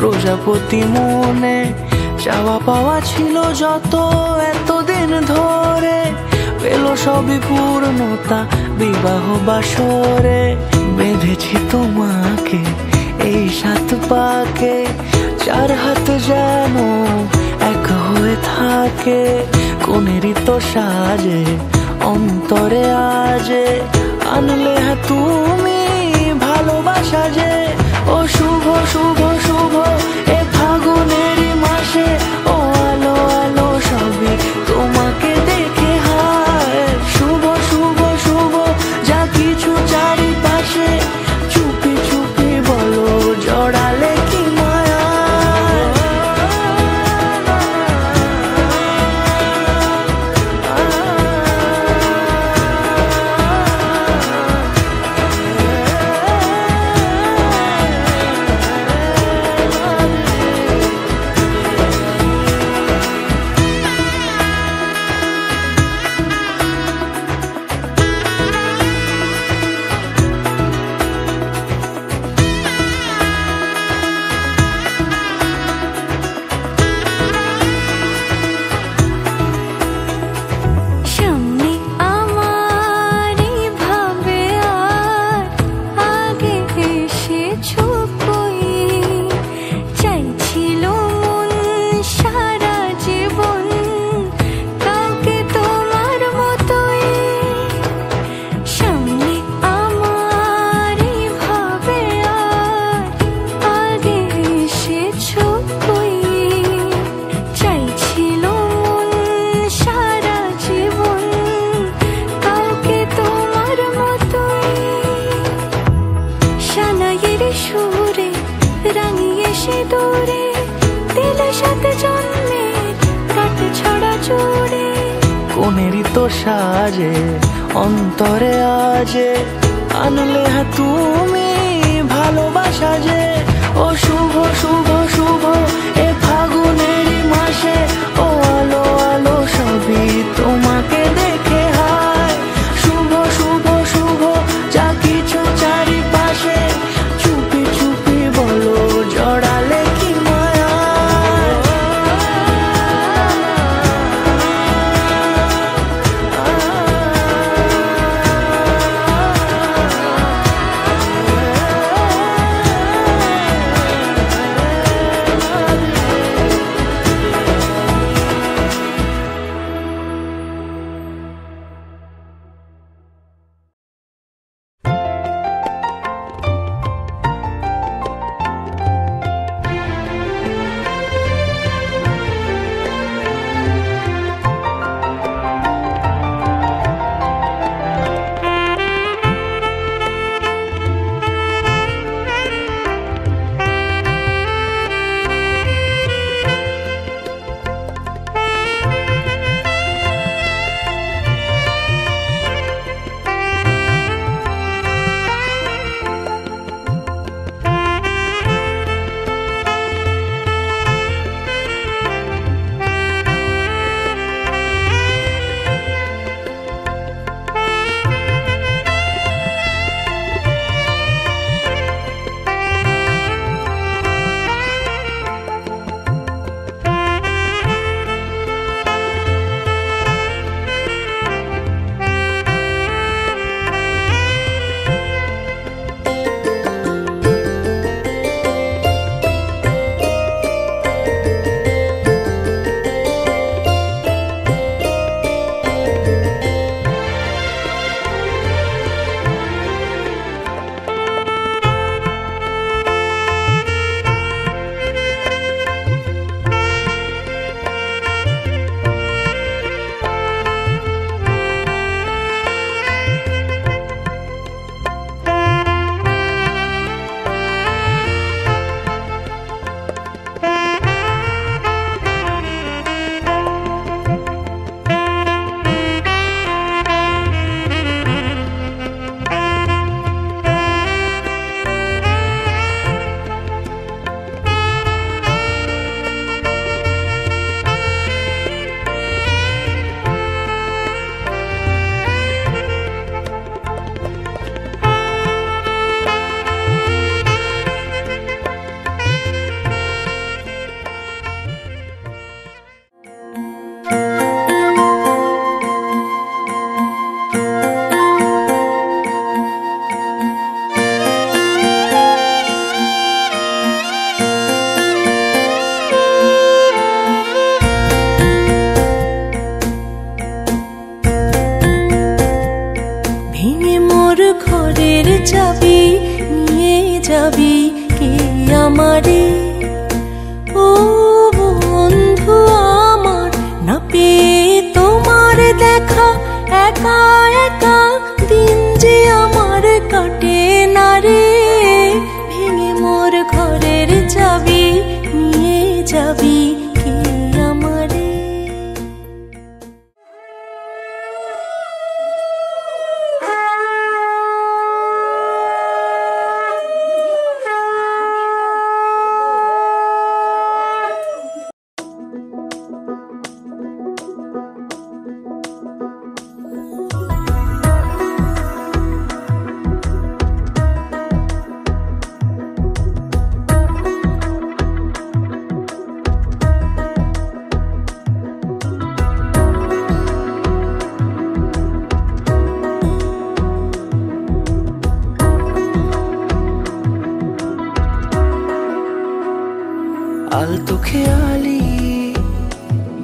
প্রজাপতি মনে চাওয়া পাওয়া ছিল যত এতদিন ধরে, পেল সবই পূর্ণতা বিবাহ বাসরে। বেঁধেছি তোমাকে এই 7 পাকে, 4 হাত যেন এক হয়ে থাকে। কোনেরই তো সাজে অন্তরে আজে, আনলে তুমি ভালোবাসা যে। ও শুভ শুভ শুভ এ ফাগুনেরই মাসে, ও আলো আলো সবই তোমাকে দেখে হায়। শুভ শুভ শুভ যা কিছু চারিপাশে, চুপি চুপি বলো জড়ালে কি মায়া। কোনেরই তো সাজে অন্তরে আজে, আনলে তুমি ভালোবাসা যে। ও শুভ শুভ শুভ এ ফাগুনেরই মাসে, ও আলো আলো সবই তোমাকে দেখে হায়। শুভ শুভ শুভ যা কিছু চারিপাশে, চুপি চুপি বলো জড়ালে কি মায়া।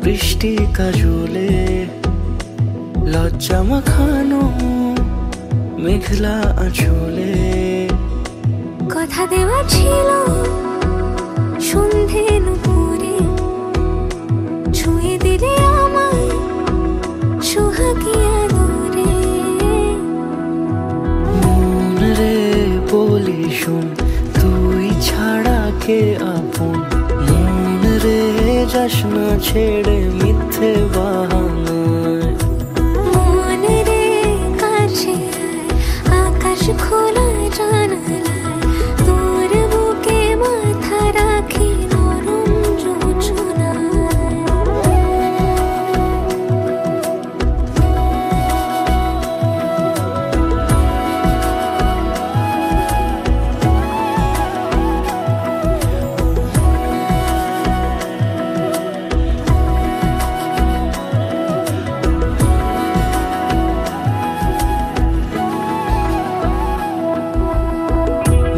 বৃষ্টি কাজলে লজ্জা মাখানো মেঘলা আঁচলে কথা দেওয়া ছিল সন্ধে নুপুরে ছুঁয়ে দিলে আমায় সোহাগী আদরে মন রে বলি শোন তুই ছাড়া কে আপন মন রে যাস না ছেড়ে মিথ্যে বাহানায় মন রে কাছে আকাশ খোলা জানালায় তোর বুকে মাথা রাখি নরম জোছনায়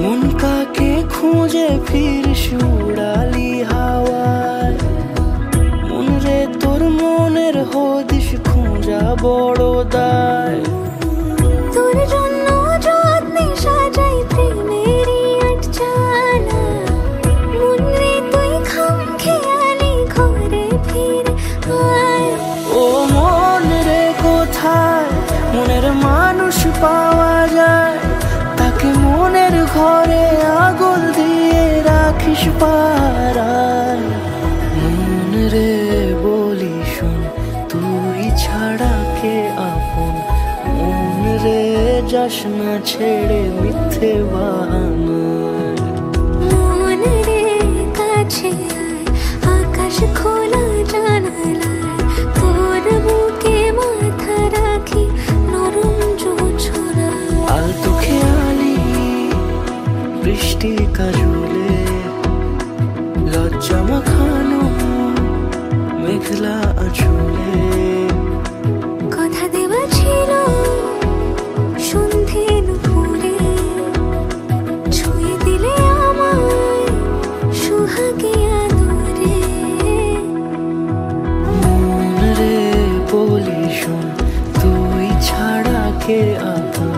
মন কাকে খুঁজে ফিরিস উড়ালি হাওয়ায় মন রে তোর মনের হদিস খোঁজা বড় দায় তোর জন্য যত্নে সাজাই প্রেমেরই আটচালা মন রে তুই খাম খেয়ালি ঘরে ফিরে আয় ও মন রে কোথায় মনের মানুষ পাওয়া যায় তাকে মনের ঘরে আগুন দিয়ে রাখিস পাড়ায় মন রে বলি শোন তুই ছাড়া কে আপন মন রে যাস না ছেড়ে মিথ্যে বাহানায় মন রে কাছে আয় আকাশ খোলা জানালায় তোর বুকে মাথা রাখি নরম জোছনায় আলতো খেয়ালি বৃষ্টি কাজলে লজ্জা মাখানো মেঘলা আঁচলে কথা দেওয়া ছিল সন্ধে নুপুরে ছুঁয়ে দিলে আমায় সোহাগী আদরে মন রে বলি শোন তুই ছাড়া কে আপন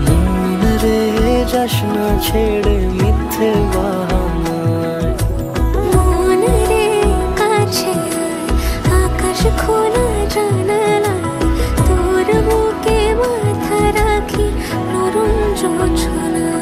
মন রে যাস না ছেড়ে মিথ্যে বাহানায় মন রে কাছে আয় আকাশ খোলা জানালায় তোর বুকে মাথা রাখি নরম জোছনায়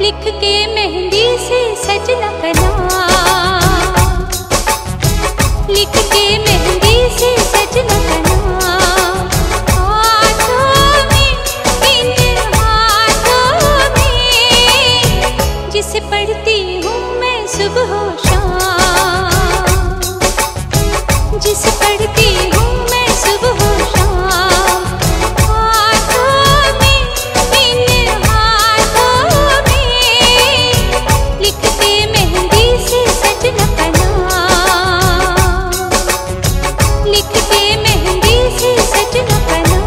लिख के मेहंदी से सजना का नाम लिख के मेहंदी से सजना का नाम हाथों में इन हाथों में जिसे पढ़ती हूँ मैं सुबह शाम जिसे पढ़ती हूँ मैं सुबह शाम हाथों में इन हाथों में लिख के मेहंदी से सजना का नाम लिख के मेहंदी से सजना का नाम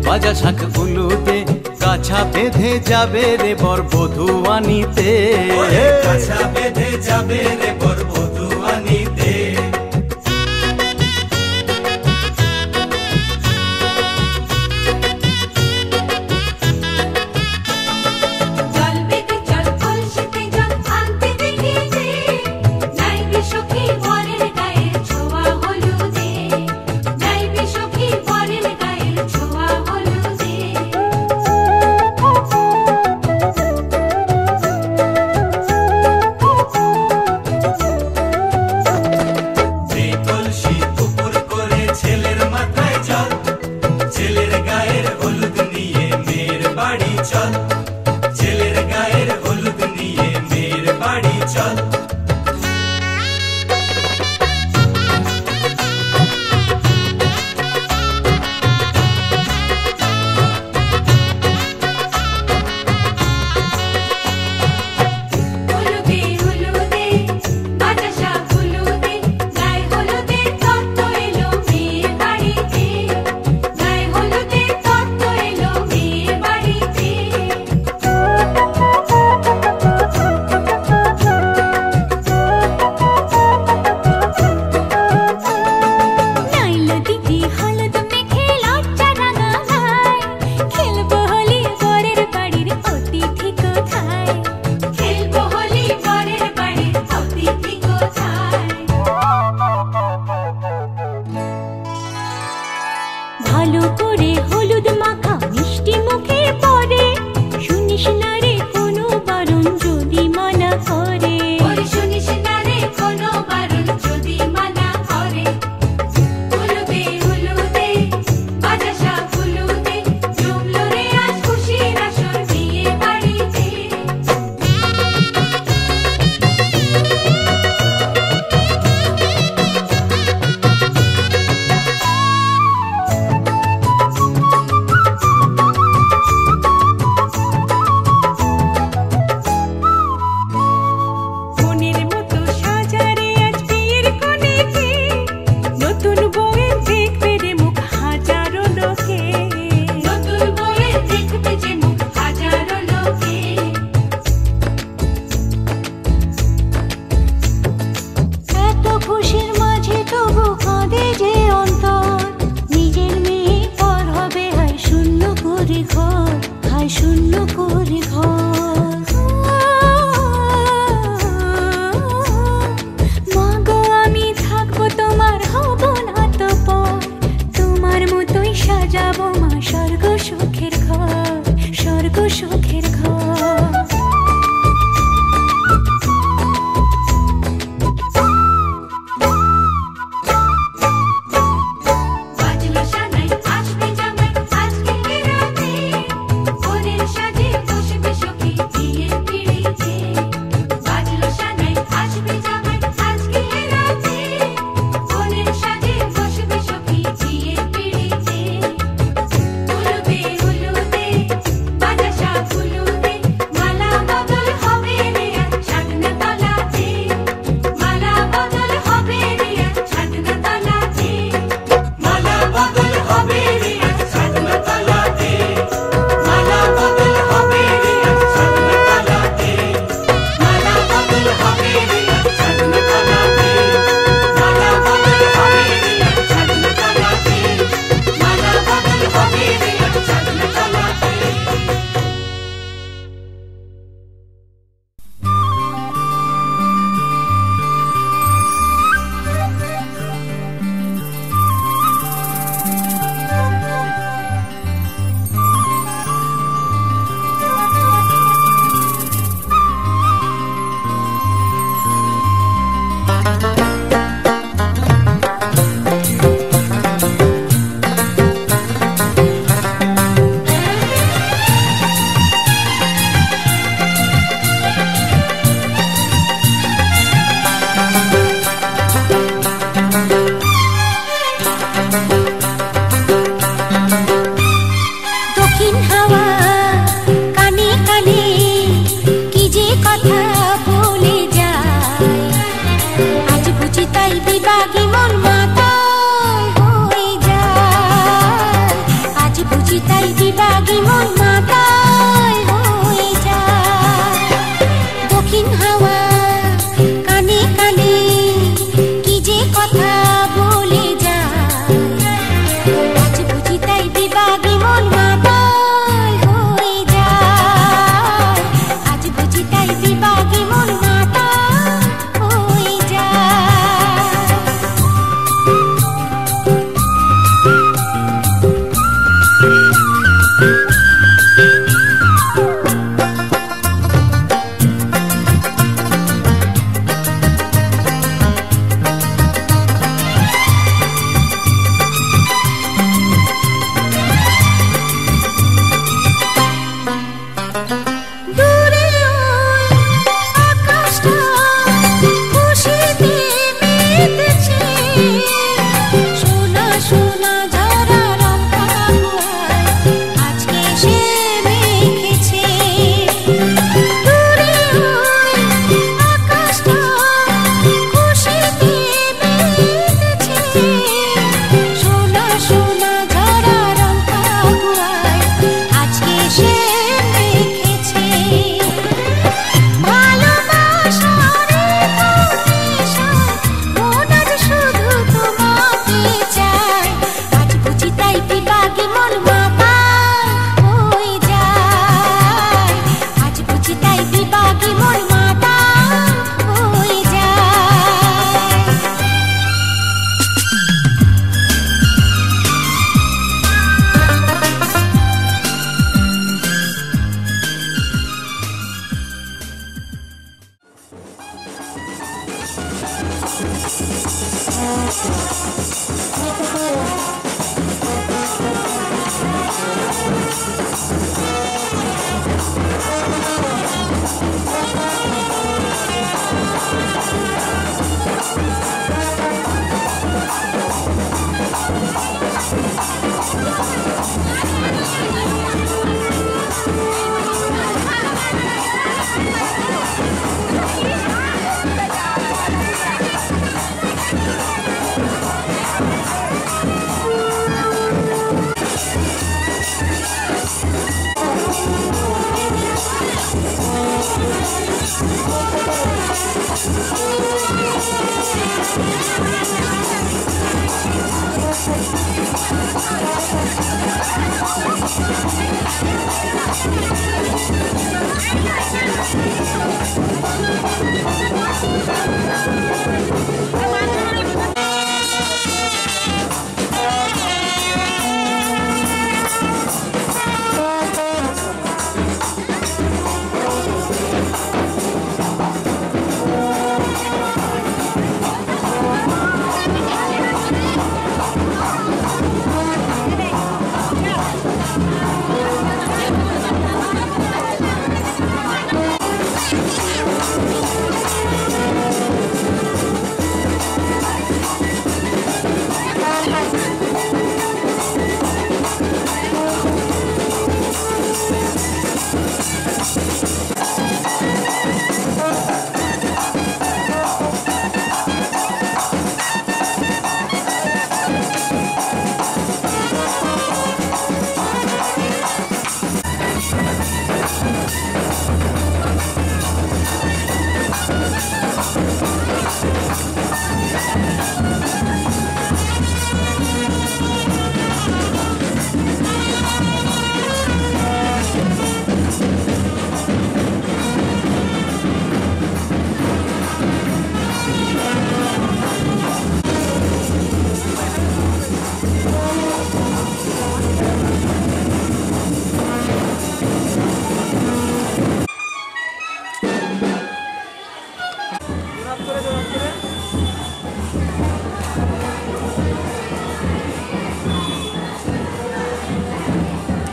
বাজা শাঁখ উলুতে কাছা বেঁধে যাবে রে বর বধূ আনিতে, কাছা বেঁধে যাবে রে বর বধূ আনিতে।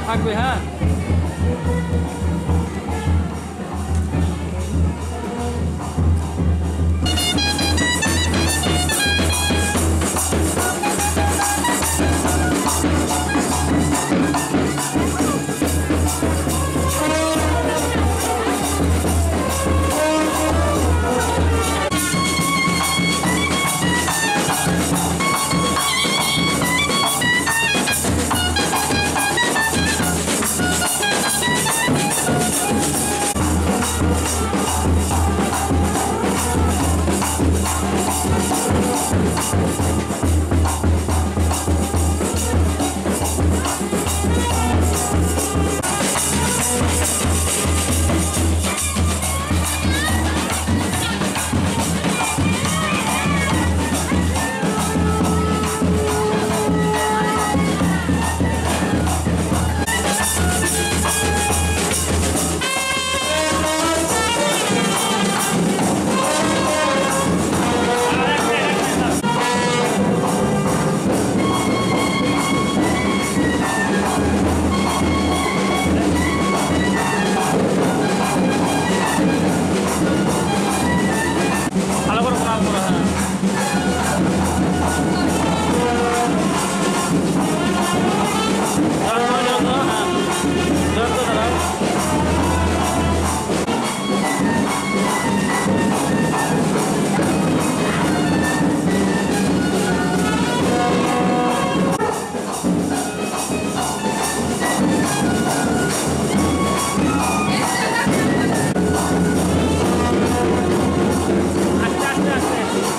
থাকবে হ্যাঁ আস্তে আস্তে আস্তে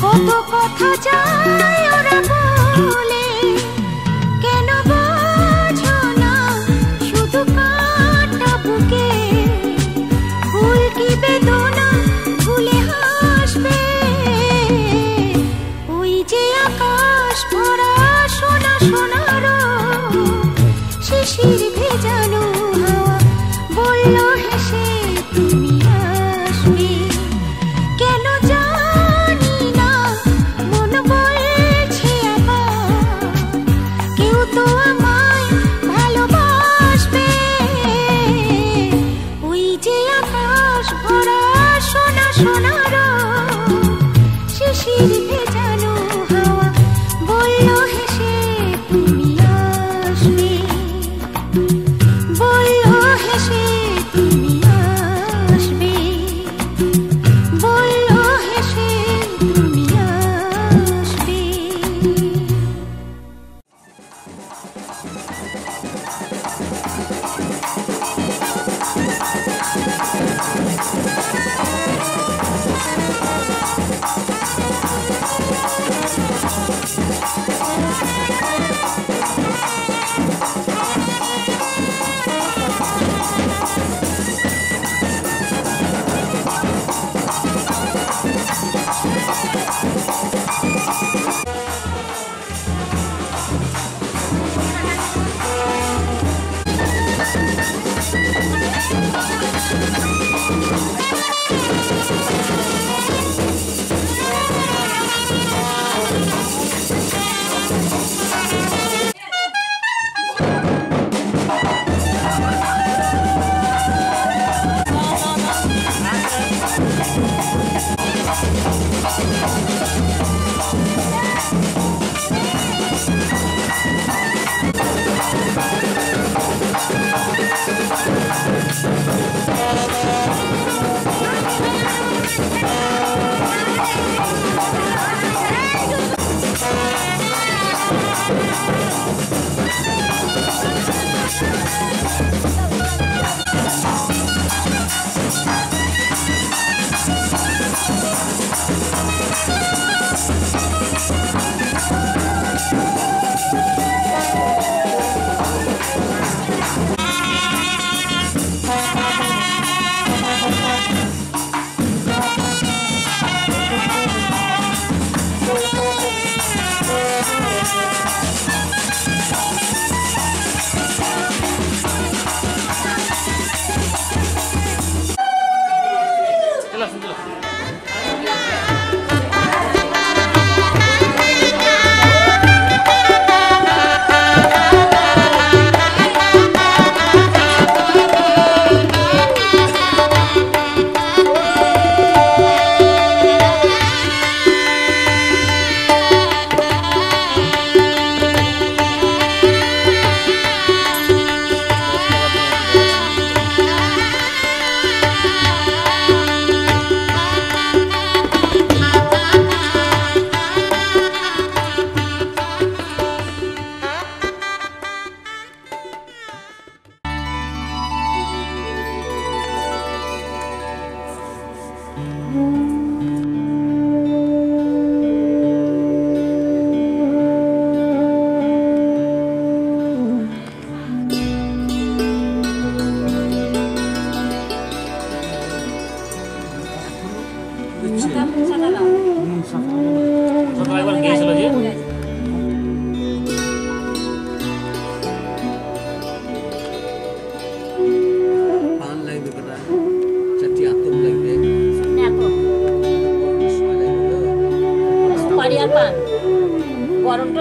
কত কথা যায় হলে কেন বোঝো না শুধু কাঁটা বুকে ফুল কি বেদনা ভুলে হাসবে ওই যে আকাশ ভরা সোনা সোনার শিশির ভেজানো হাওয়া বলল হেসে তুমি আসবে কেন জানি না মন বলছে আবার কেউ তো আমায় ভালোবাসবে ওই যে আকাশ ভরা সোনা সোনার শিশির ভেজানো হাওয়া বলল হেসে তুমি আসবে বলল হেসে তুমি আসবে বলল হেসে তুমি আসবে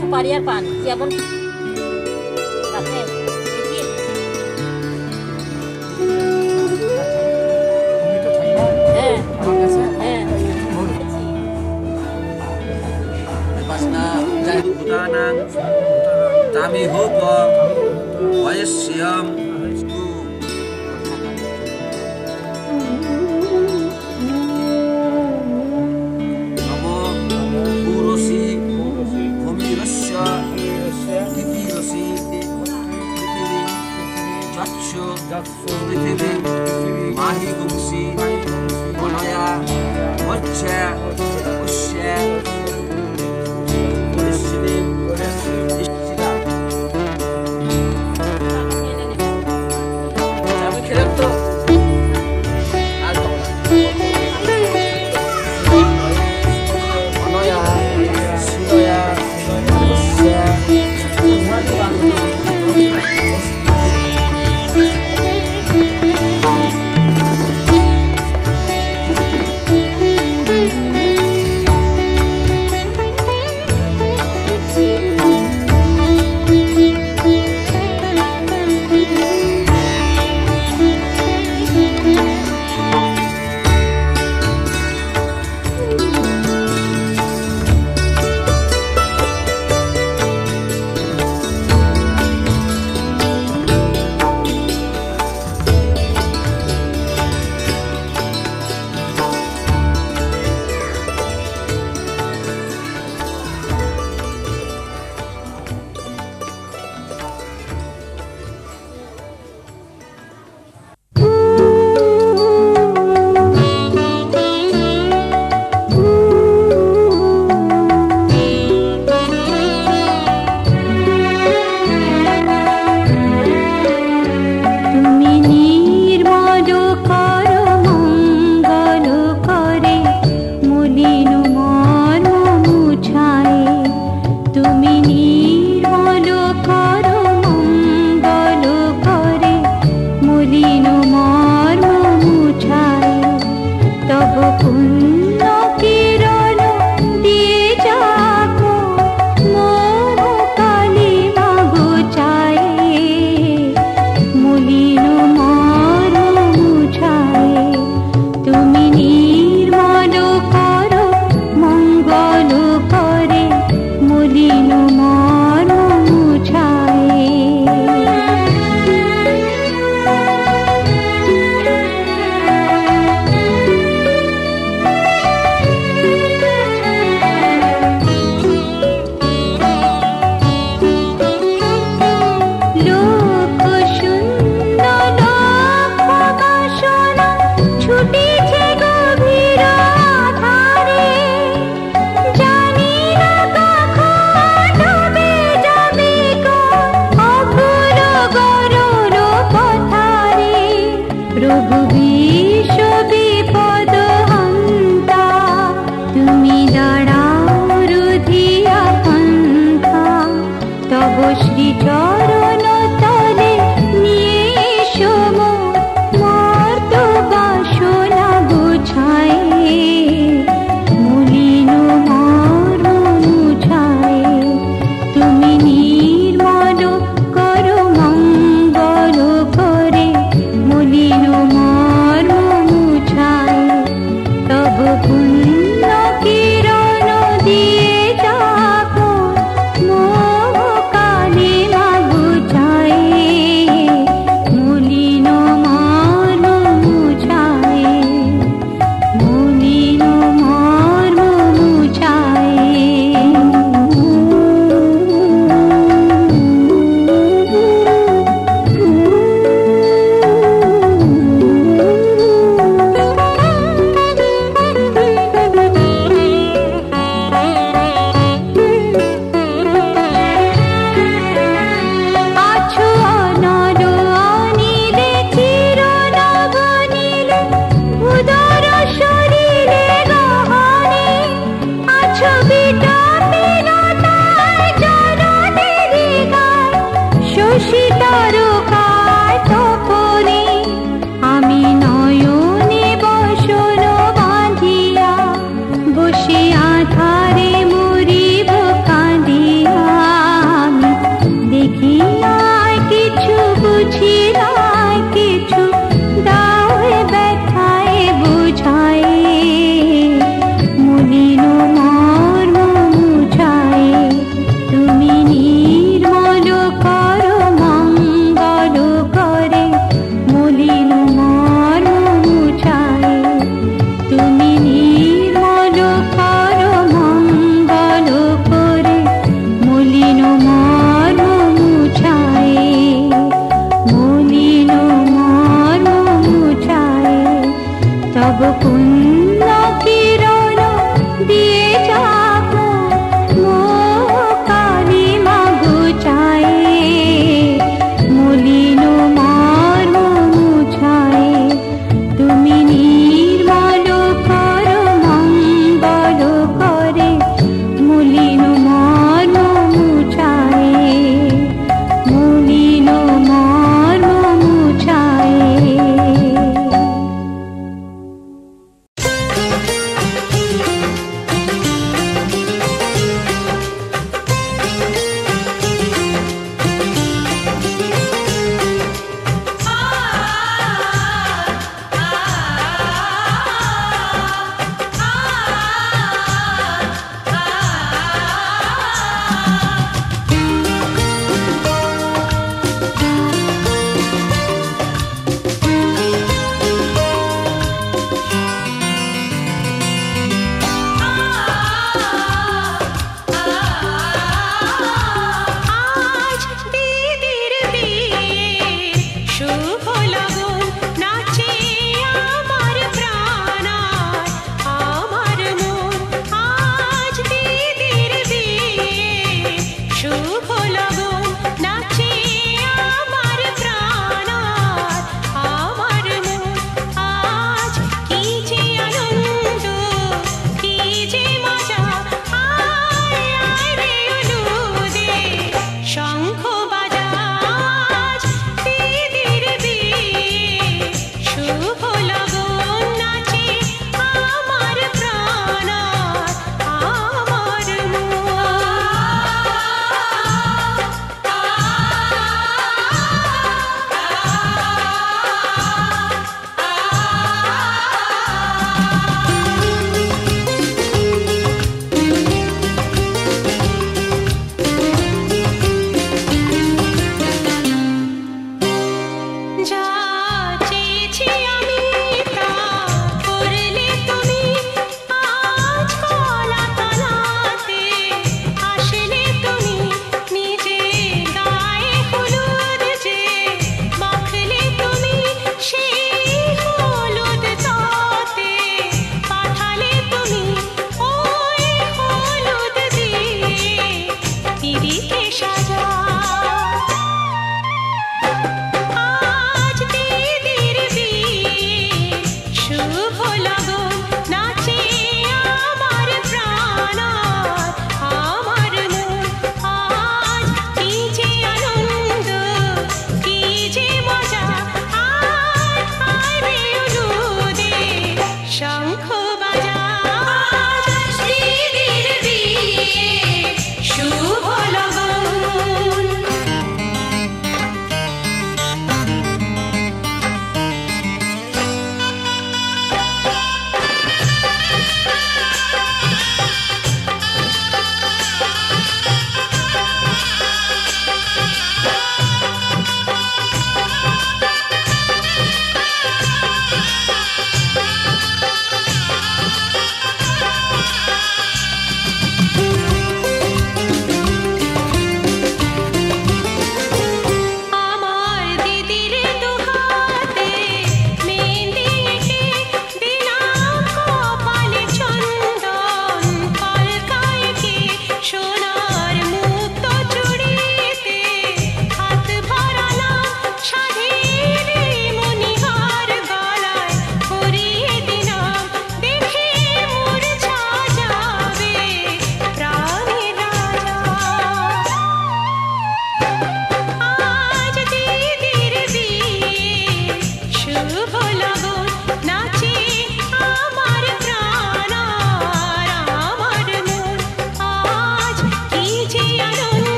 সুপারি আর পান যেমন Tami hopo wayasyam namo purosi bhumirasya titirasi chakshu prithivi mahi gumsi manaya vachya ushya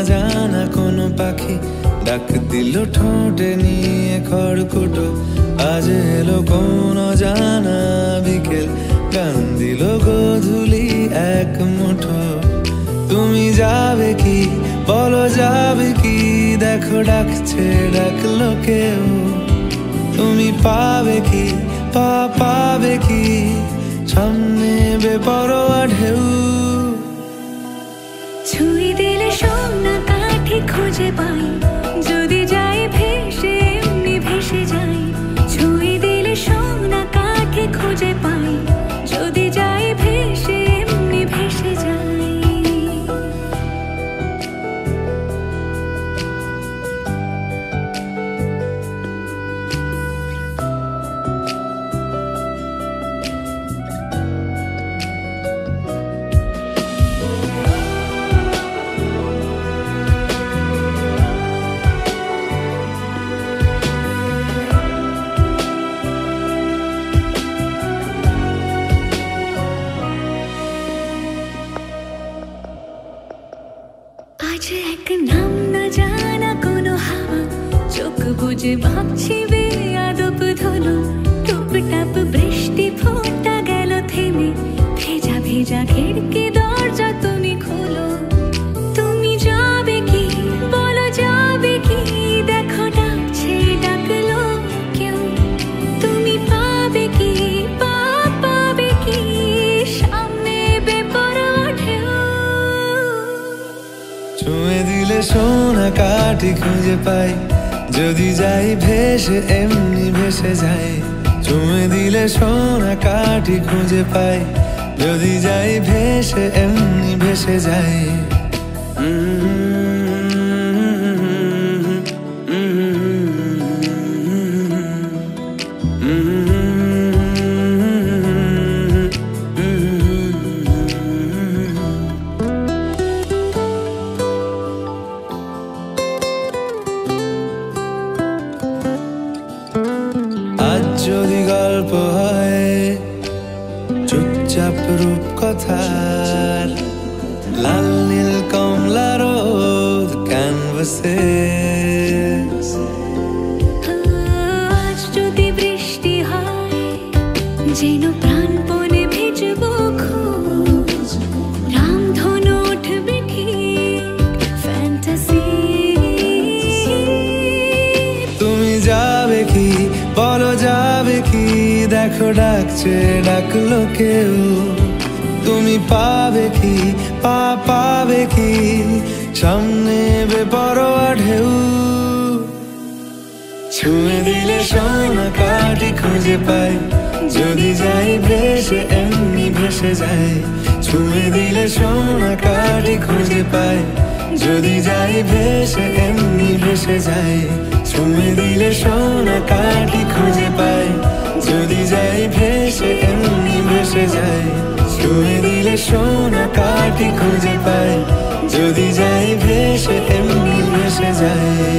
জানা কোনো পাখি ডাক দিল ঠোঁটে নিয়ে খড়কুটো। আজ এলো কোন জানা বিকেল গান দিল গোধূলি এক মুঠো। তুমি যাবে কি বলো যাবে কি, দেখো ডাকছে ডাকলো কেউ। তুমি পাবে কি পাবে কি, সামনে বেপরোয়া ঢেউ। ছুঁয়ে দিলে সোনা কাঠি খুঁজে পাই, যদি যাই ভেসে এমনি ভেসে যাই। ছুঁয়ে দিলে সোনা কাঠি খুঁজে পাই, যদি যাই ভেসে এমনি ভেসে যাই। আজ এক নাম না জানা কোনো হাওয়া, চোখ বুঝে ভাবছি বেয়াদব ধলো। টুপটাপ বৃষ্টি ফোঁটা গেল থেমে, ভেজা ভেজা খিড়কি দরজা তুমি খোলো। তুমি যাবে কি বলো যাবে কি, দেখো ডাকছে ডাকলো কেউ। তুমি পাবে কি পাবে কি, সামনে বেপরোয়া ঢেউ। ছুঁয়ে দিলে সোনা কাঠি খুঁজে পাই, যদি যাই ভেসে এমনি ভেসে যাই। ছুঁয়ে দিলে সোনা কাঠি খুঁজে পাই, যদি যাই ভেসে এমনি ভেসে যাই। আজ যদি গল্প হয় চুপচাপ রূপকথার, লাল নীল কমলা রোদ ক্যানভাসে। আজ যদি বৃষ্টি হয় যেন প্রাণপণে ভিজবো খুব, রামধনু উঠবে ঠিক ফ্যান্টাসি। তুমি যাবে কি বলো যাবে কি, দেখো ডাকছে ডাকলো কেউ। তুমি পাবে কি পাবে কি, সামনে বেপরোয়া ঢেউ। ছুঁয়ে দিলে সোনা কাঠি খুঁজে পাই, যদি যাই ভেসে এমনি ভেসে যাই। ছুঁয়ে দিলে সোনা কাঠি খুঁজে পাই, যদি যাই ভেসে এমনি ভেসে যাই। ছুঁয়ে দিলে সোনা কাঠি খুঁজে পাই, যদি যাই ভেসে এমনি ভেসে যাই। ছুঁয়ে দিলে সোনা কাঠি খুঁজে পাই, যদি যাই ভেসে এমনি ভেসে যাই।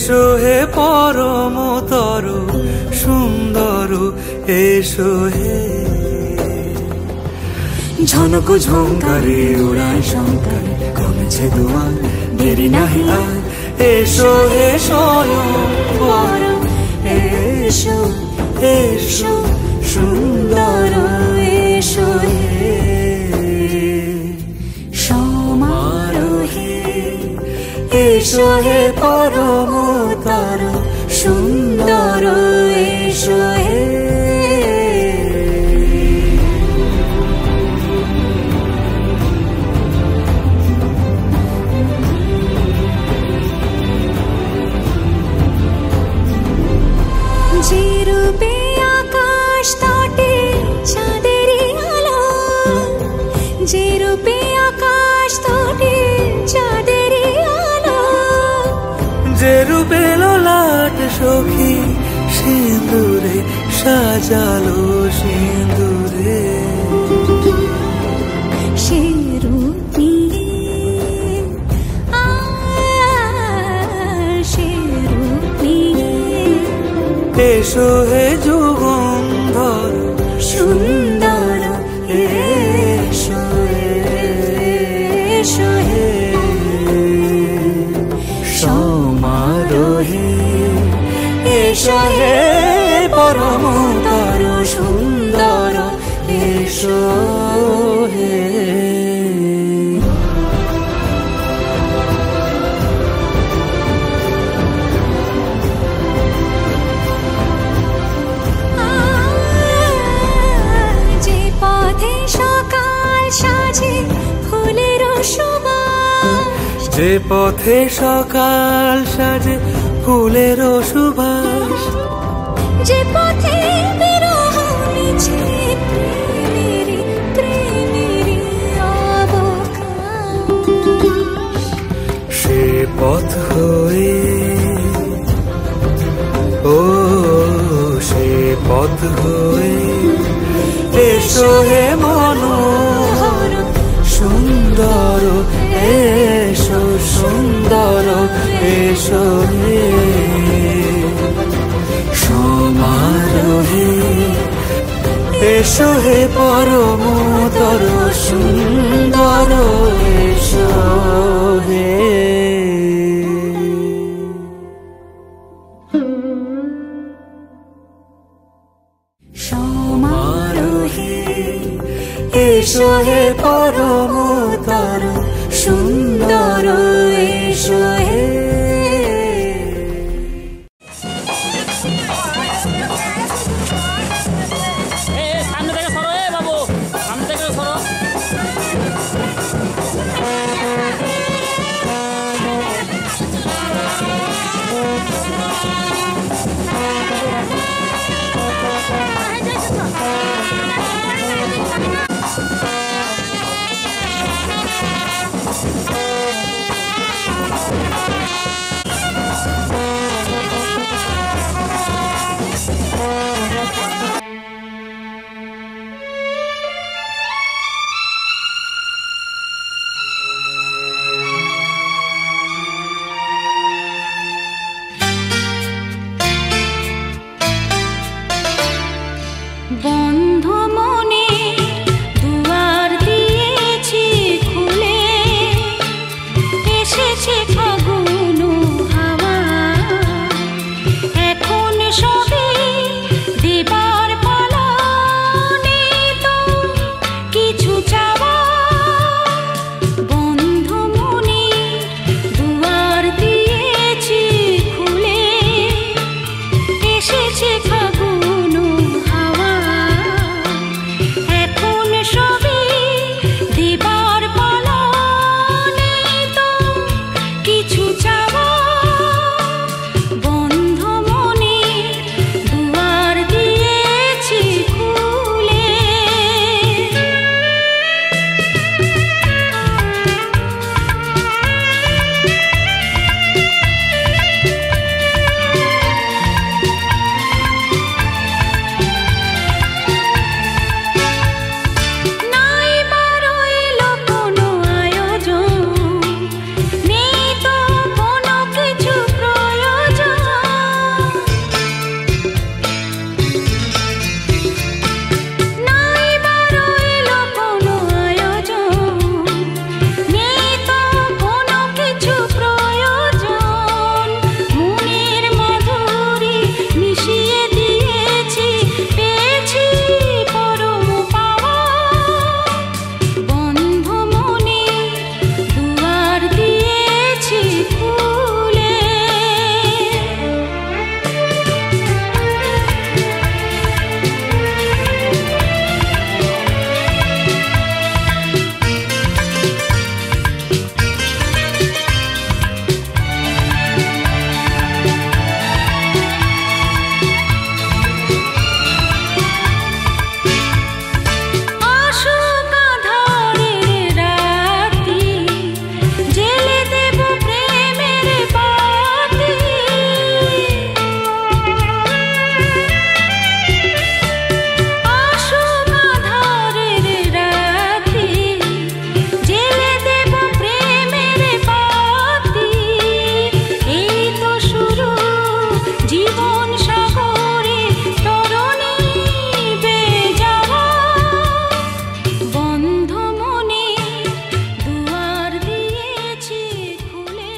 এসো হে পরমতর সুন্দর এসো হে ঝনক ঝঙ্কারে উড়ায় শঙ্কারে কমেছে দুয়ার দেরি নাহি আর এসো হে স্বয়ং পরম এসো এসো সুন্দর এসো হে সমারোহে এসো হে পরমতর সুন্দর এসো হে যে রূপে আকাশ তটে চাঁদেরই আলো, যে রূপে আকাশ তটে চাঁদেরই আলো, যে রূপে ললাট সখী সিঁদুরে সাজালো সিঁদুরে সে রূপ নিয়ে সে রূপ নিয়ে এসো হে যুগন্ধর সুন্দর এসো এসো হে সমারোহে এসো হে পরমতর সুন্দর এসো হে যে পথে সকাল সাজে ফুলের সুবাস, যে পথে সকাল সাজে ফুলের সুবাস, যে পথে বিরহ মিছে প্রেমেরই প্রেমেরই অবকাশ, সে পথ হয়ে ও সে পথ হয়ে এসো হে মনোহর সুন্দর এসো সুন্দর এসো হে সমারোহে এসো হে পরমতর সুন্দর এসো হে সমারোহে এসো হে পরমতর সুন্দর এসো হে সামনে থেকে সরো বাবু, সামনে থেকে সরো। জীবন সাগরে তরণী বেয়ে যাওয়া বন্ধ মনে দুয়ার দিয়েছি খুলে।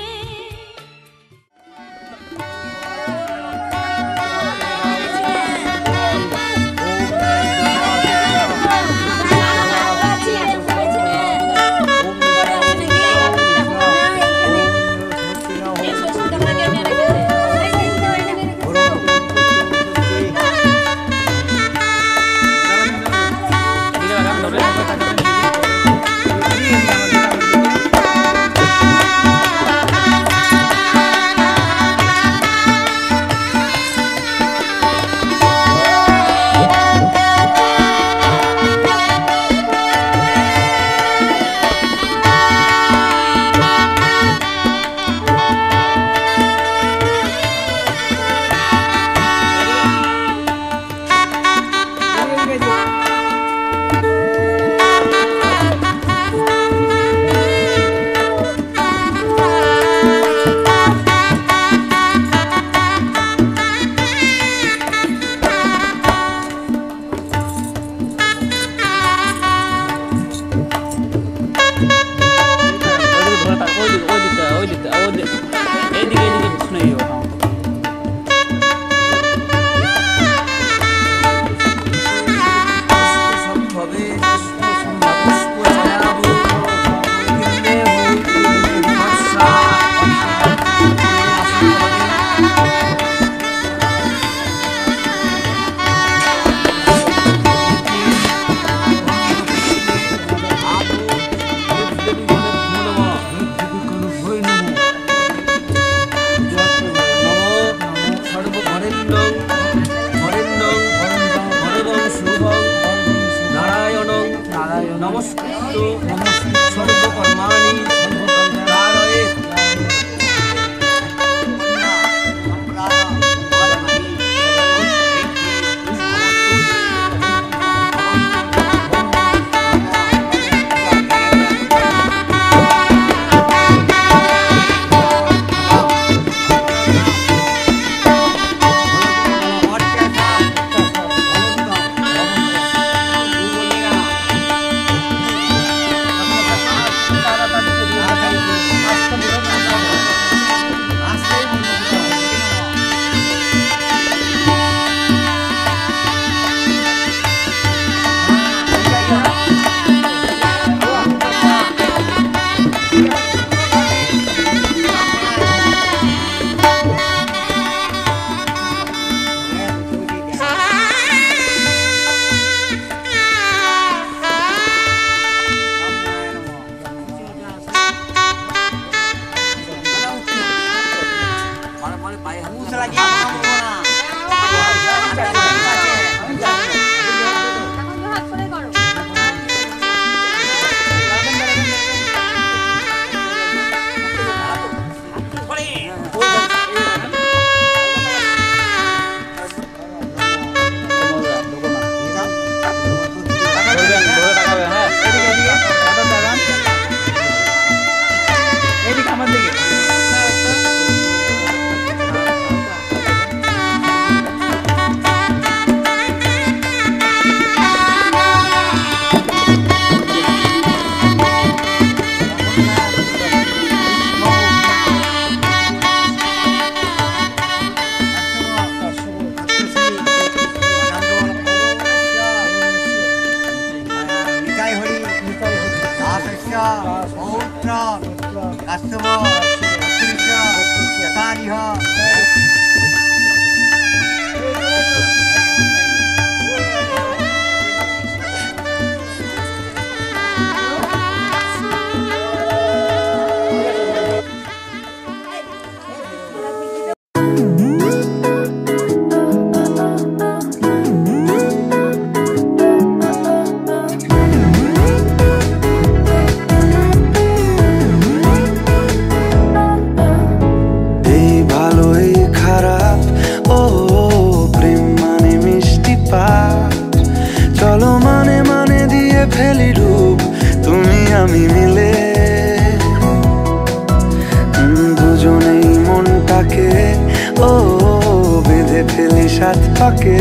বেঁধে ফেলি সাত পাকে।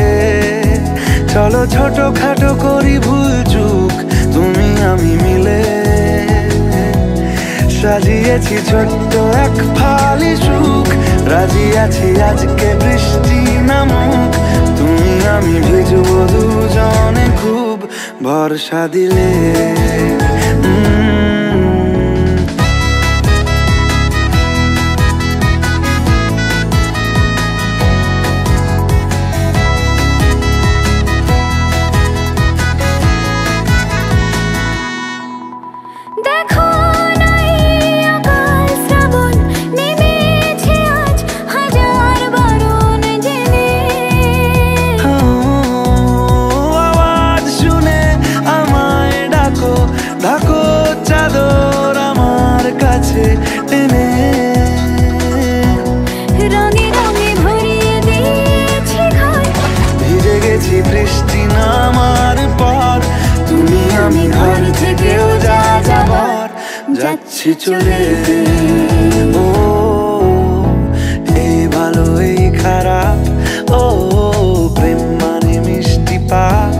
চলো ছোট খাটো করি ভুল চুক তুমি আমি মিলে। সাজিয়েছি ছোট্ট এক ফালি সুখ, রাজি আছি আজকে বৃষ্টি নামুক। তুমি আমি ভিজবো দুজনে খুব ভরসা দিলে। ভিজে গেছি বৃষ্টি নামার পর, তুমি আমি ঘর থেকেও যা যাবার যাচ্ছি চলে। ও এই ভালো এই খারাপ, ও প্রেম মানে মিষ্টি পাপ।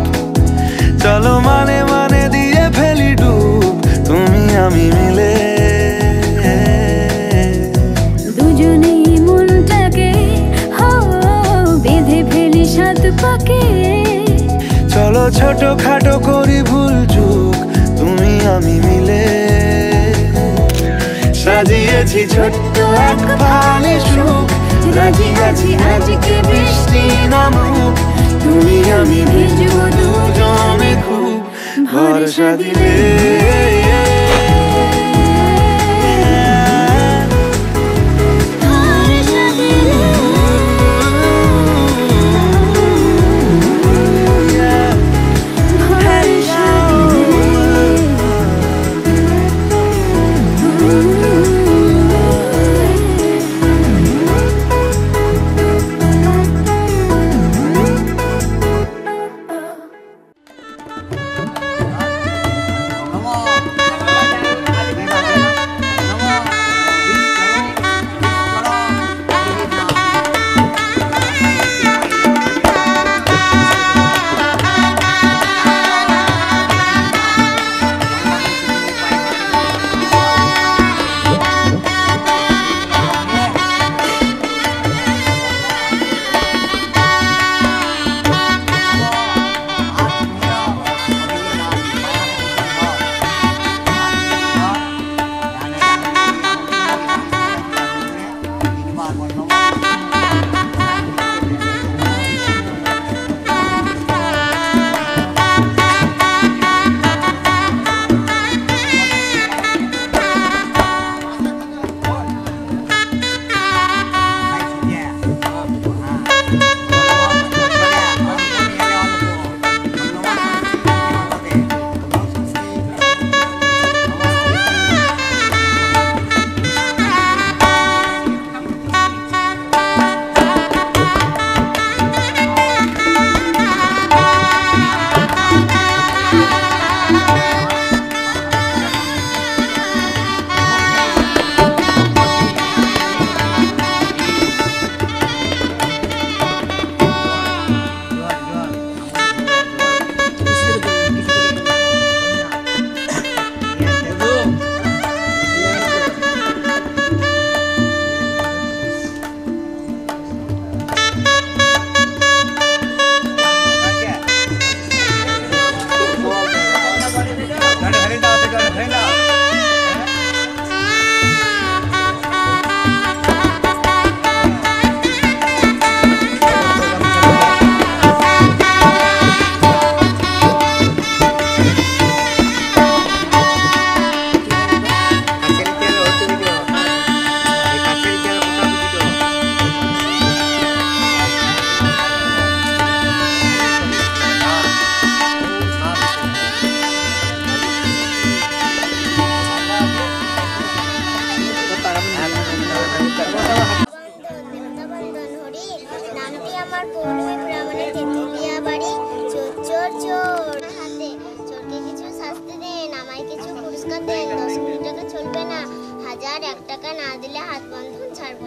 চলো মানে মানে দিয়ে ফেলি ডুব তুমি আমি মিলে। দুজনেই মনটাকে বেঁধে ফেলি সাত পাকে। চলো ছোট খাটো করি ভুল চুক তুমি আমি মিলে। সাজিয়েছি ছোট্ট এক ফালি সুখ, রাজি আছি আজকে বৃষ্টি নামুক। তুমি আমি ভিজবো দুজনে খুব ভরসা দিলে।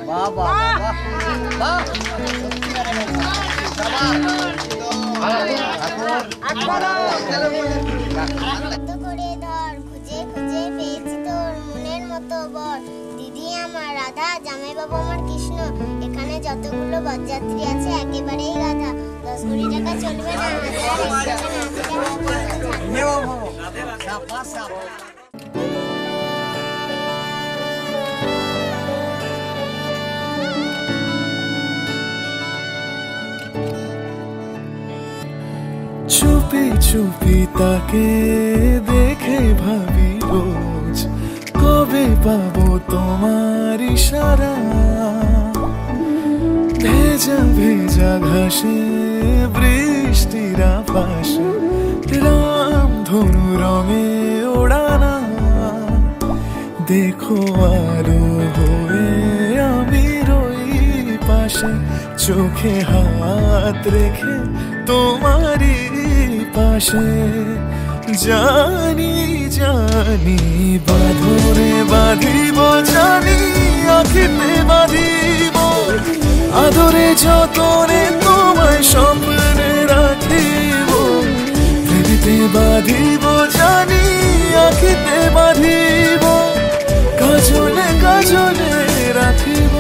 বাহ বাহ বাহ বাহ করে ধর খুঁজে খুঁজে পেয়েছি তোর মনের মতো বর দিদি আমার রাধা জামাই বাবু আমার কৃষ্ণ এখানে যতগুলো বরযাত্রী আছে একেবারেই গাধা 10-20 টাকা চলবে না চুপি চুপি তাকে দেখে ভাবি রোজ কবে পাবো তোমার ইশারা ভেজা ভেজা ঘাসে বৃষ্টির আভাসে রাম ধনু রঙে ওড়ানা দেখো আলো হয়ে আমি রই পাশে চোখে হাত রেখে তোমারই পাশে জানি জানি বাঁধরে বাঁধিব জানি আঁখিতে বাঁধিব আদরে যতনে তোমায় স্বপ্নে রাখিব হৃদিতে বাঁধিব জানি আঁখিতে বাঁধিব কাজলে কাজলে রাখিব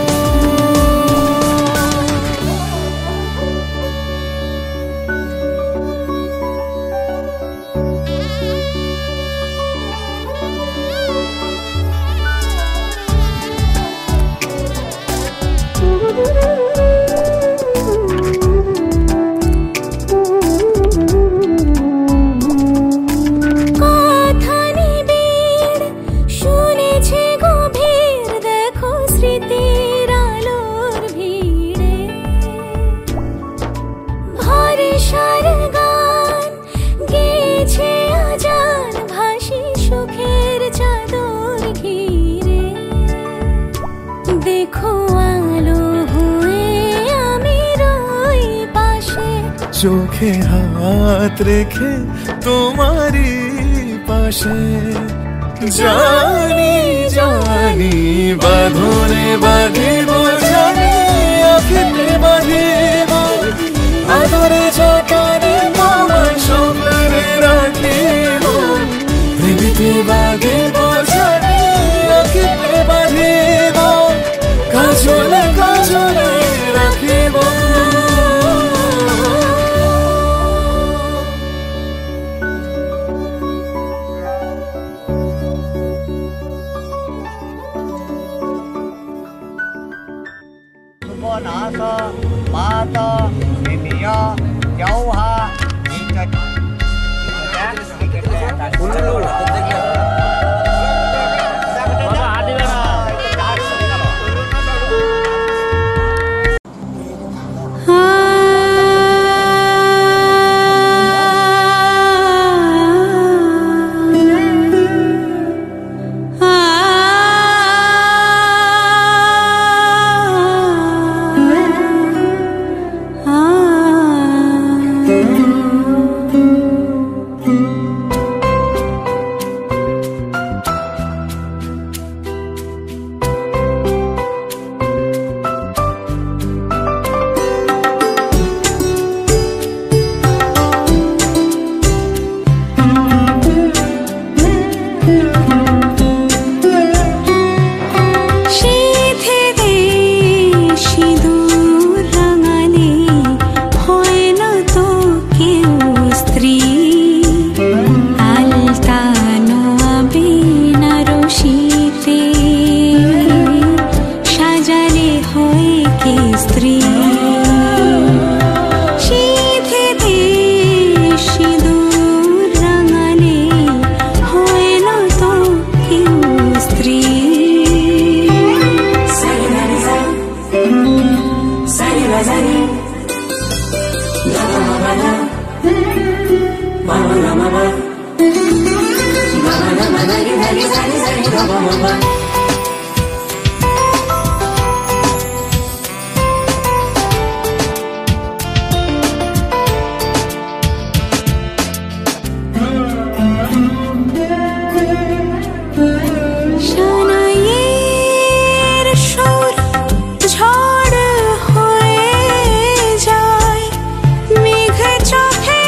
চোখে হাত রেখে তোমারই পাশে জানি জানি বাঁধনে বাঁধিব জানি আঁখিতে বাঁধিব আদরে যতনে তোমায় স্বপ্নে রাখিব হৃদিতে বাঁধিব জানি আঁখিতে বাঁধিব কাজলে কাজলে রাখিব চোখে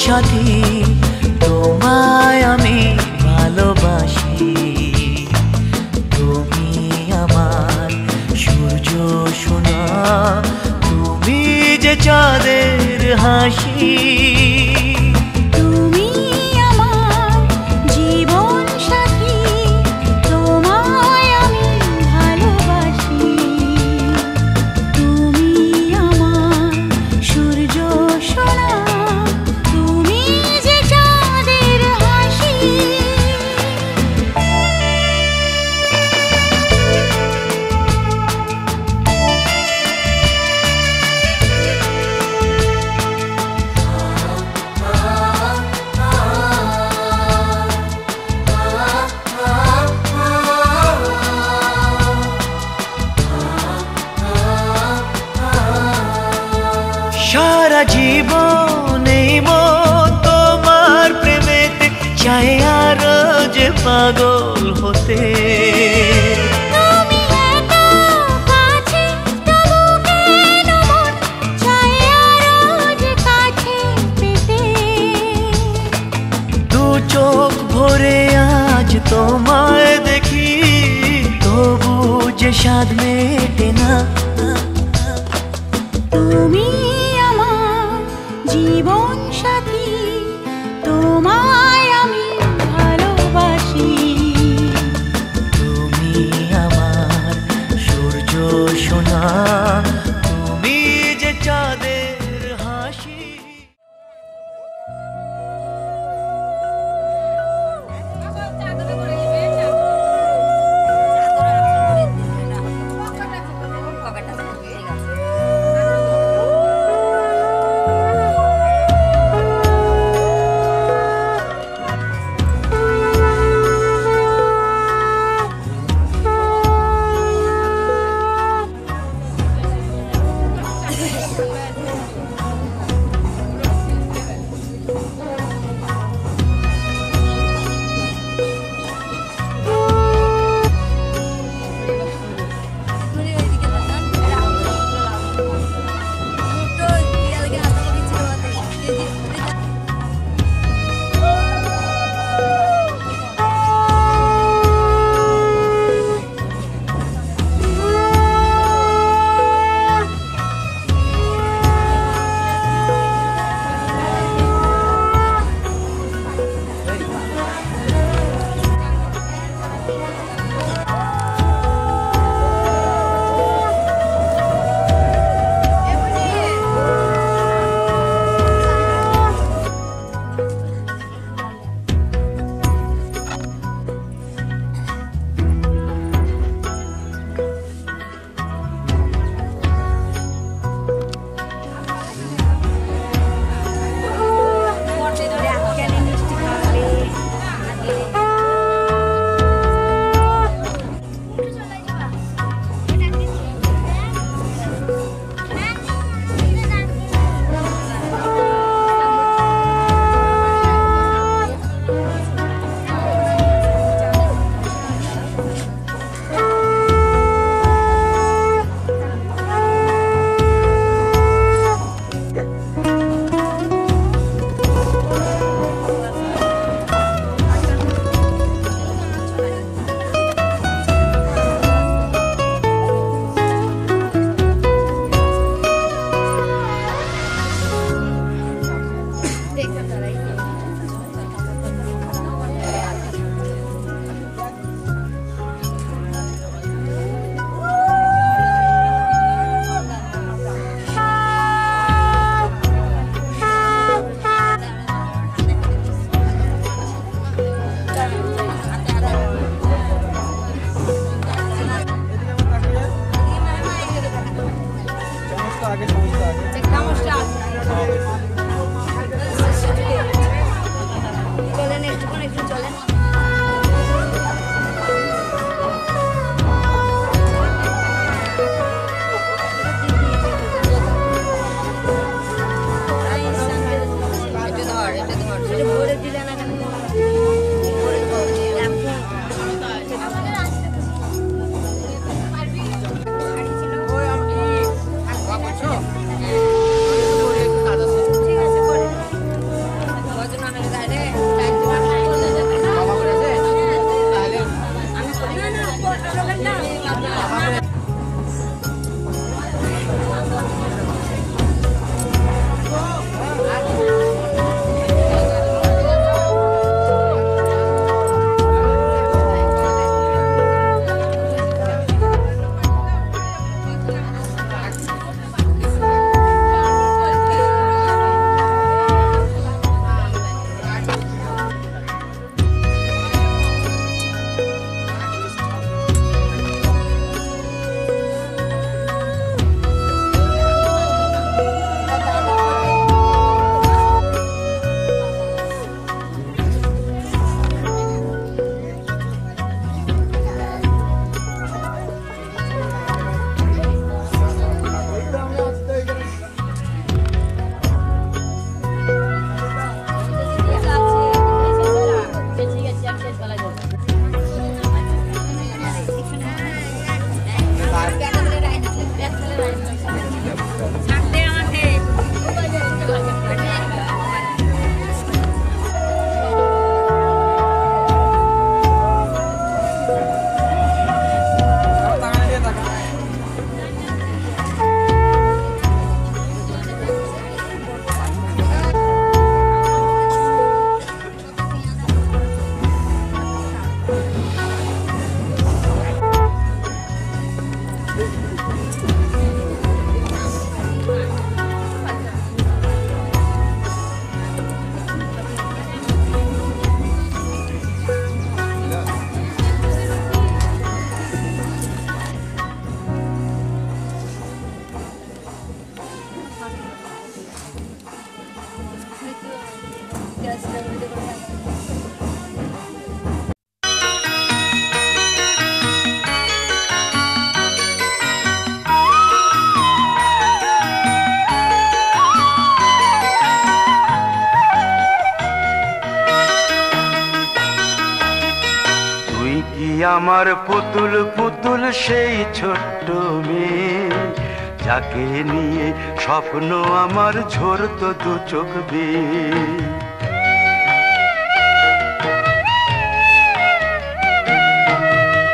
সাথী তোমায় আমি ভালোবাসি, তুমি আমার সূর্য সোনা, তুমি যে চাঁদের হাসি। তুমি আমার জীবন সাথী, তোমায় আমি ভালোবাসি। তুমি আমার সূর্য সোনা, তুমি যে চাঁদের হাসি। সারা জীবন এই মন তোমার প্রেমেতে চাই আরো যে পাগল হতে। তুমি এত কাছে, তবু কেন মন চায় আরো যে কাছে পেতে। দু চোখ ভরে আজ তোমায় দেখি, তবু যে স্বাদ মেটে না। তুমি আমার জীবন সাথী, তোমায় আমি ভালোবাসি। তুমি আমার সূর্য সোনা, তুমি যে চাঁদের হাসি। আমার পুতুল পুতুল সেই ছোট্ট মেয়ে, যাকে নিয়ে স্বপ্ন আমার ঝরতো দু চোখ বেয়ে।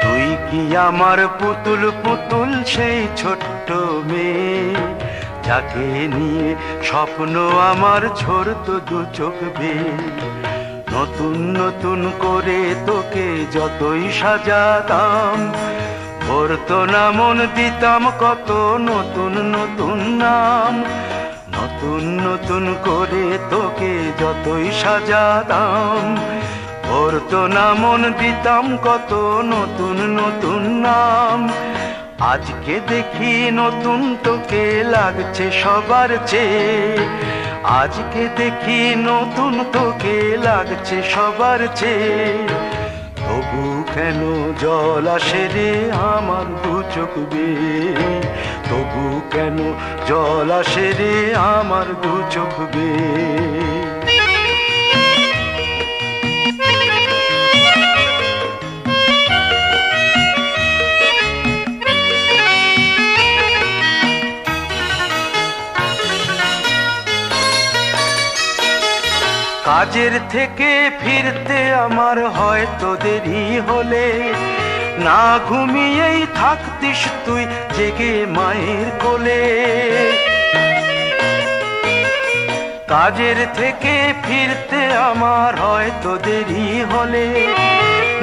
তুই কি আমার পুতুল পুতুল সেই ছোট্ট মেয়ে, যাকে নিয়ে স্বপ্ন আমার ঝরতো দু চোখ বেয়ে। নতুন নতুন করে তোকে যতই সাজাতাম, ভরতো না মন দিতাম কত নতুন নতুন নাম। নতুন নতুন করে তোকে যতই সাজাতাম, ভরতো না মন দিতাম কত নতুন নতুন নাম। আজকে দেখি নতুন তোকে লাগছে সবার চেয়ে, আজকে দেখি নতুন তোকে লাগছে সবার চেয়ে। তবু কেন জল আসে রে আমার দু চোখ বেয়ে, তবু কেন জল আসে রে আমার দু চোখ বেয়ে। কাজের থেকে ফিরতে আমার হয়তো দেরি হলে, না ঘুমিয়েই থাকতিস তুই জেগে মায়ের কোলে। কাজের থেকে ফিরতে আমার হয়তো দেরি হলে,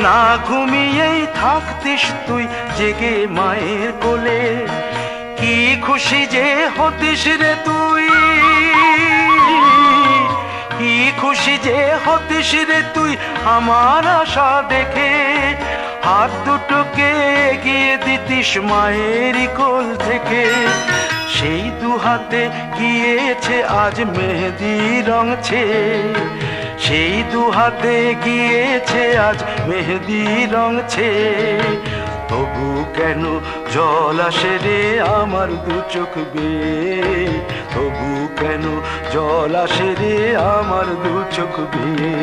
না ঘুমিয়েই থাকতিস তুই জেগে মায়ের কোলে। কি খুশি যে হতিস রে তুই, কি খুশি যে হতিস রে তুই আমার আশা দেখে। হাত দুটোকে এগিয়ে দিতিস মায়েরই কোল থেকে, সেই দু হাতে গিয়েছে আজ মেহেদি রং ছেয়ে। সেই দু হাতে গিয়েছে আজ মেহেদি রং ছেয়ে। তবু কেন জল আসে রে আমার দু চোখ বেয়ে, তবু কেন জল আসে রে আমার দু চোখ বেয়ে।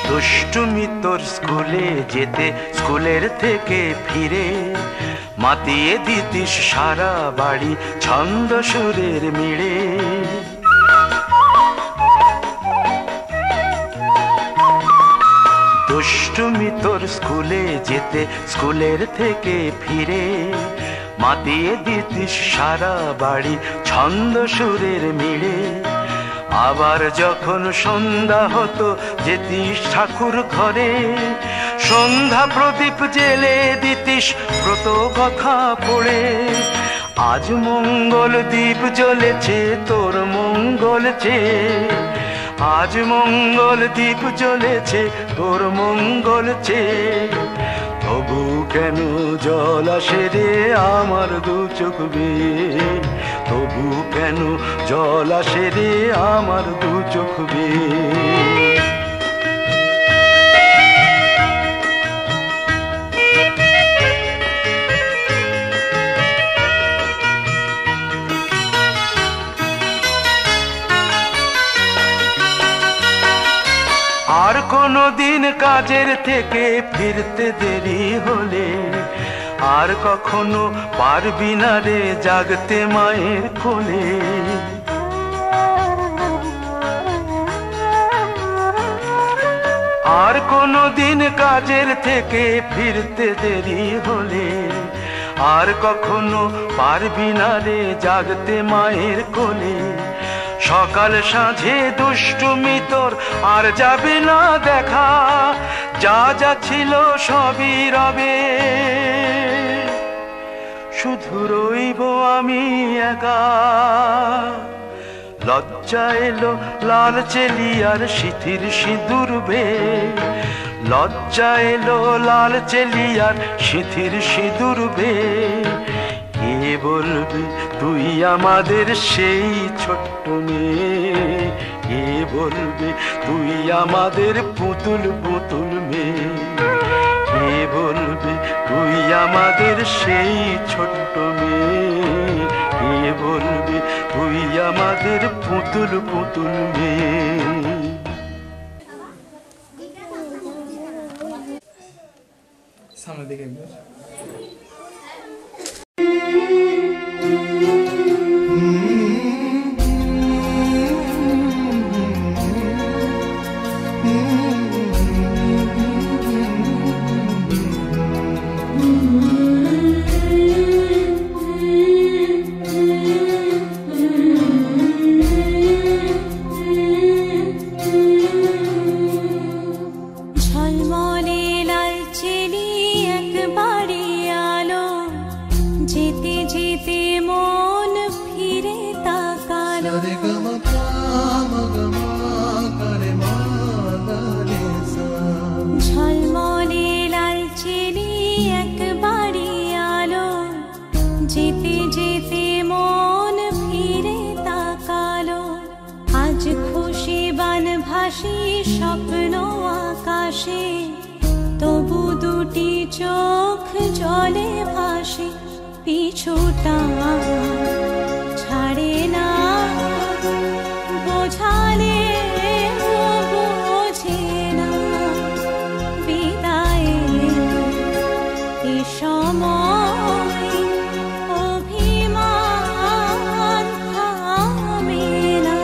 দুষ্টুমি তোর স্কুলে যেতে, স্কুলের থেকে ফিরে মাতিয়ে দিতিস সারা বাড়ি ছন্দ সুরের মিড়ে। দুষ্টুমি তোর স্কুলে যেতে, স্কুলের থেকে ফিরে মাতিয়ে দিতিস সারা বাড়ি ছন্দ সুরের মিড়ে। আবার যখন সন্ধ্যা হতো যেতিস ঠাকুর ঘরে, সন্ধ্যা প্রদীপ জেলে দিতিস ব্রত কথা পড়ে। আজ মঙ্গল দ্বীপ জ্বলেছে তোর মঙ্গল চেয়ে, আজ মঙ্গল দ্বীপ জ্বলেছে তোর মঙ্গল চেয়ে। তবু কেন জল আসে রে আমার দু চোখ বেয়ে, তবু কেন জল আসে রে আমার দু চোখ বেয়ে। আর কোনো দিন কাজের থেকে ফিরতে দেরি হলে, আর কখনো পারবি না রে জাগতে মায়ের কোলে। আর কোনো দিন কাজের থেকে ফিরতে দেরি হলে, আর কখনো পারবি না রে জাগতে মায়ের কোলে। সকাল সাঁঝে দুষ্টুমি তোর আর যাবে না দেখা, যা যা ছিল সবই রবে, শুধু রইব আমি একা। লজ্জা এলো লাল চেলিয়ার সিথির সিঁদুর বে, লজ্জা এলো লাল চেলিয়ার সিথির সিঁদুর বে। কে বলবে তুই আমাদের সেই ছোট্ট মেয়ে, কে বলবে তুই আমাদের পুতুল পুতুল মেয়ে, কে বলবে তুই আমাদের সেই ছোট্ট মেয়ে, কে বলবে তুই আমাদের পুতুল পুতুল মেয়ে। সামনে দিকে একবার স্বপ্ন আকাশে, তবু দুটি চোখ জলে ভাসে। পিছুটা ছাড়ে না, বোঝালে বোঝে না। বিদায় এ সময় অভিমান থামে না।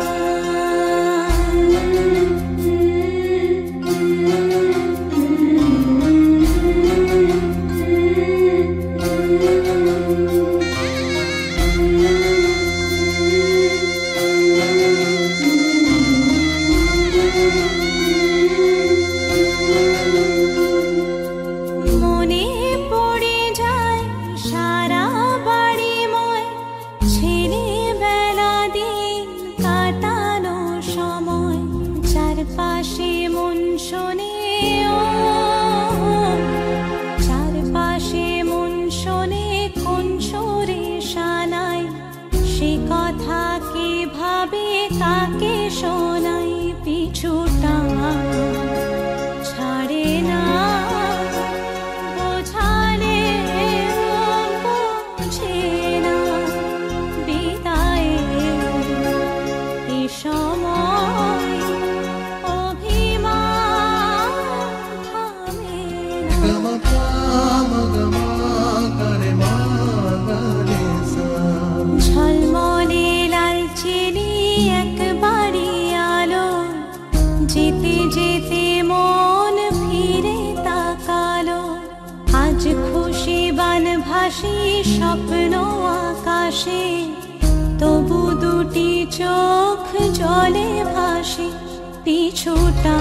কাকে শোনাই পিছুটা ছাড়ে না, বোঝালে বোঝে না। বিদায় এ সময় অভিমান থামে না। ঝলমলে লাল চিনি একবারই আলো, যেতে যেতে মন ফিরে তাকালো। আজ খুশি বান ভাসি স্বপ্ন আকাশে, তবু দুটি চোখ জলে ভাসে। পিছুটা